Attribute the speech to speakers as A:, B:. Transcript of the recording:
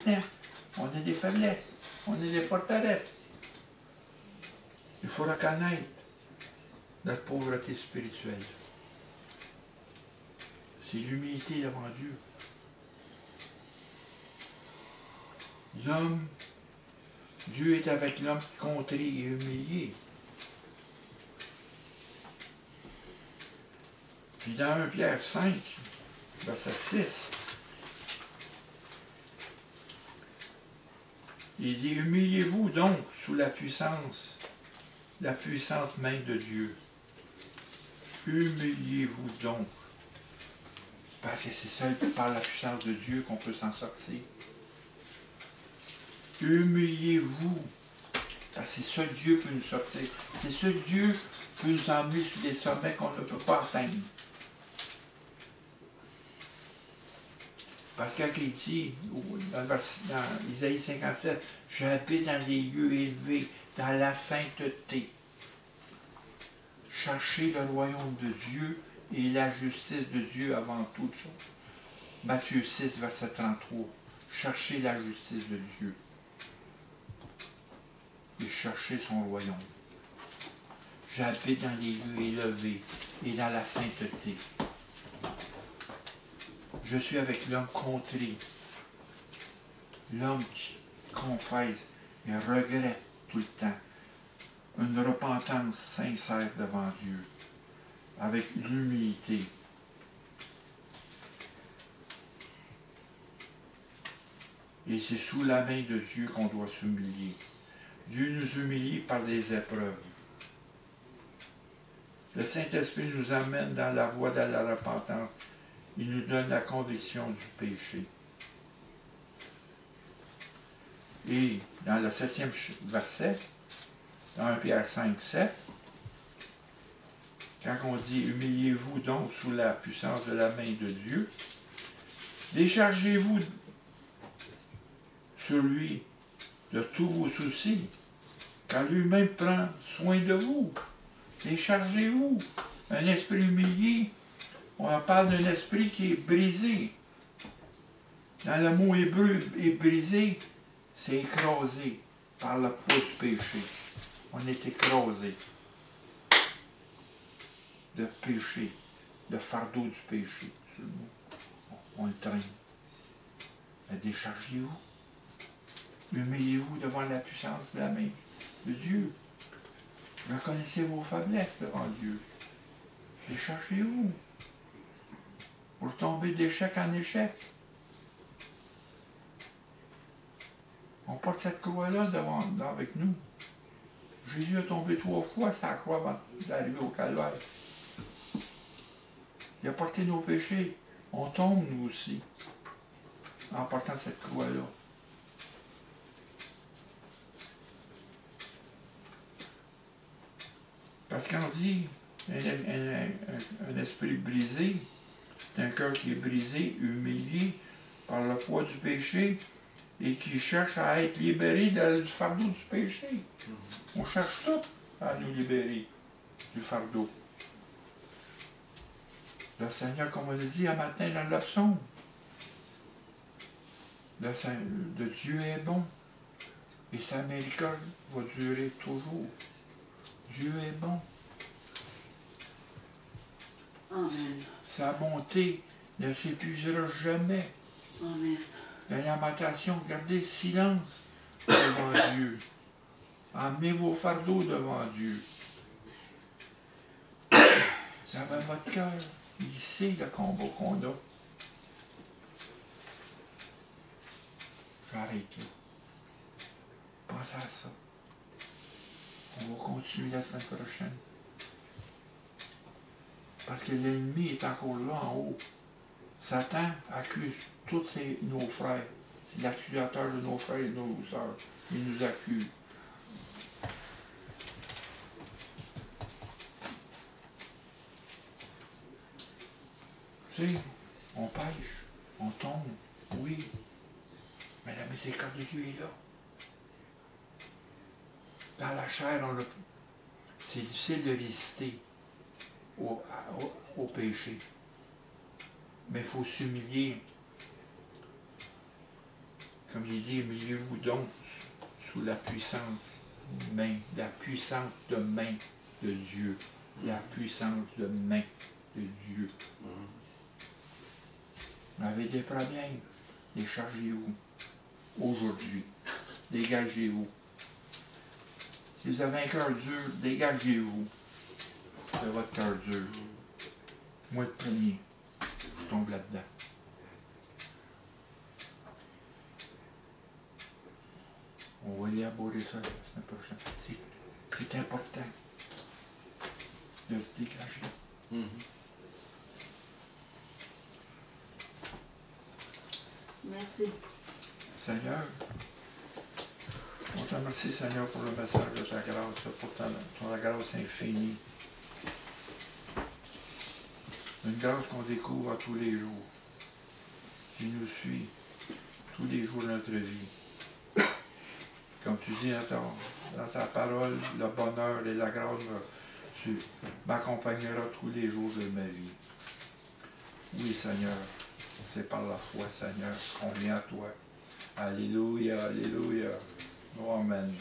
A: temps. On a des faiblesses, on a des forteresses. Il faut reconnaître notre pauvreté spirituelle. C'est l'humilité devant Dieu. L'homme, Dieu est avec l'homme contré et humilié. Puis dans 1 Pierre 5, verset 6, il dit, humiliez-vous donc sous la puissante main de Dieu. Humiliez-vous donc. Parce que c'est seul par la puissance de Dieu qu'on peut s'en sortir. Humiliez-vous. Parce que c'est seul Dieu peut nous sortir. C'est seul Dieu peut nous emmener sur des sommets qu'on ne peut pas atteindre. Parce que quand il dit, dans Isaïe 57, « J'habite dans les lieux élevés, dans la sainteté. » Cherchez le royaume de Dieu et la justice de Dieu avant toute chose. Matthieu 6, verset 33. Cherchez la justice de Dieu. Et cherchez son royaume. J'habite dans les lieux élevés et dans la sainteté. Je suis avec l'homme contré, l'homme qui confesse et regrette tout le temps. Une repentance sincère devant Dieu, avec l'humilité. Et c'est sous la main de Dieu qu'on doit s'humilier. Dieu nous humilie par des épreuves. Le Saint-Esprit nous amène dans la voie de la repentance. Il nous donne la conviction du péché. Et dans le 7e verset, dans 1 Pierre 5, 7, quand on dit « Humiliez-vous donc sous la puissance de la main de Dieu, déchargez-vous sur lui de tous vos soucis, car lui-même prend soin de vous. Déchargez-vous. » Un esprit humilié, on parle d'un esprit qui est brisé. Dans le mot hébreu, brisé, c'est écrasé par le poids du péché. On est écrasé de péché, le fardeau du péché. On le traîne. Mais déchargez-vous. Humiliez-vous devant la puissance de la main de Dieu. Reconnaissez vos faiblesses devant Dieu. Déchargez-vous. Pour tomber d'échec en échec. On porte cette croix-là avec nous. Jésus a tombé 3 fois sur la croix avant d'arriver au calvaire. Il a porté nos péchés. On tombe, nous aussi, en portant cette croix-là. Parce qu'on dit un esprit brisé, c'est un cœur qui est brisé, humilié par le poids du péché et qui cherche à être libéré du fardeau du péché. On cherche tout à nous libérer du fardeau. Le Seigneur, comme on l'a dit un matin dans le psaume, le Dieu est bon et sa miséricorde va durer toujours. Dieu est bon.
B: Amen.
A: Sa bonté ne s'épuisera jamais.
B: Amen.
A: La lamentation, gardez silence devant Dieu. Amenez vos fardeaux devant Dieu. Ça va votre cœur. Il sait le combat qu'on a. J'arrête là. Pensez à ça. On va continuer la semaine prochaine. Parce que l'ennemi est encore là en haut. Satan accuse tous nos frères. C'est l'accusateur de nos frères et de nos sœurs. Il nous accuse. Tu sais, on pêche, on tombe, oui. Mais la miséricorde de Dieu est là. Dans la chair, c'est difficile de résister au péché. Mais il faut s'humilier Comme il dit, humiliez-vous donc sous la puissante main de Dieu. La puissance de main de Dieu. Vous avez des problèmes, déchargez-vous. Aujourd'hui, dégagez-vous. Si vous avez un cœur dur, dégagez-vous de votre cœur dur. Moi, le premier, je tombe là-dedans. On va élaborer ça la semaine prochaine. C'est important de se dégager.
B: Merci.
A: Seigneur, on te remercie, Seigneur, pour le message de ta grâce, pour ta grâce infinie. Une grâce qu'on découvre à tous les jours, qui nous suit tous les jours de notre vie. Comme tu dis dans ta parole, le bonheur et la grâce, tu m'accompagneras tous les jours de ma vie. Oui, Seigneur, c'est par la foi, Seigneur, qu'on vient à toi. Alléluia, alléluia. Amen.